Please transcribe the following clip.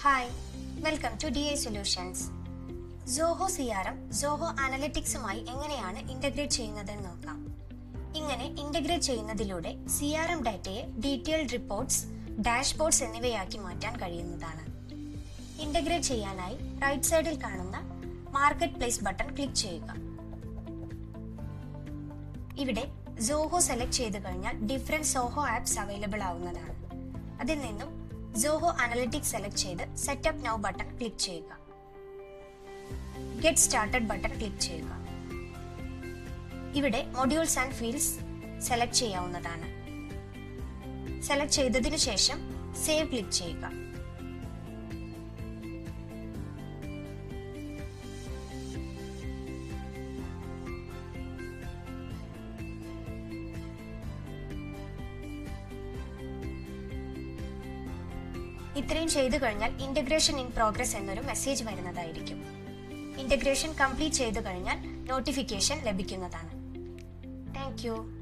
Hi, welcome to DI solutions. Zoho CRM Zoho അനലിറ്റിക്സുമായി എങ്ങനെയാണ് integrate ചെയ്യുന്നതെന്ന് നോക്കാം. ഇങ്ങനെ ഇന്റഗ്രേറ്റ് ചെയ്യുന്നതിലൂടെ CRM ഡാറ്റയെ ഡീറ്റെയിൽഡ് റിപ്പോർട്ട്സ്, ഡാഷ്ബോർഡ്സ് എന്നിവയാക്കി മാറ്റാൻ കഴിയുന്നതാണ്. ഇന്റഗ്രേറ്റ് ചെയ്യാനായി റൈറ്റ് സൈഡിൽ കാണുന്ന മാർക്കറ്റ് പ്ലേസ് ബട്ടൺ ക്ലിക്ക് ചെയ്യുക. ഇവിടെ സോഹോ സെലക്ട് ചെയ്ത് കഴിഞ്ഞാൽ ഡിഫറെന്റ് സോഹോ ആപ്സ് അവൈലബിൾ ആവുന്നതാണ്. അതിൽ നിന്നും സോഹോ അനലിറ്റിക്സ് സെലക്ട് ചെയ്ത് സെറ്റപ്പ് നൗ ബട്ടൺ ക്ലിക്ക് ചെയ്യുക. ഗെറ്റ് സ്റ്റാർട്ടഡ് ബട്ടൺ ക്ലിക്ക് ചെയ്യുക. ഇവിടെ മൊഡ്യൂൾസ് ആൻഡ് ഫീൽഡ്സ് സെലക്ട് ചെയ്യാവുന്നതാണ്. സെലക്ട് ചെയ്തതിനു ശേഷം സേവ് ക്ലിക്ക് ചെയ്യുക. ഇത്രയും ചെയ്തു കഴിഞ്ഞാൽ ഇന്റഗ്രേഷൻ ഇൻ പ്രോഗ്രസ് എന്നൊരു മെസ്സേജ് വരുന്നതായിരിക്കും. ഇന്റഗ്രേഷൻ കംപ്ലീറ്റ് ചെയ്തു കഴിഞ്ഞാൽ നോട്ടിഫിക്കേഷൻ ലഭിക്കുന്നതാണ്. Thank you.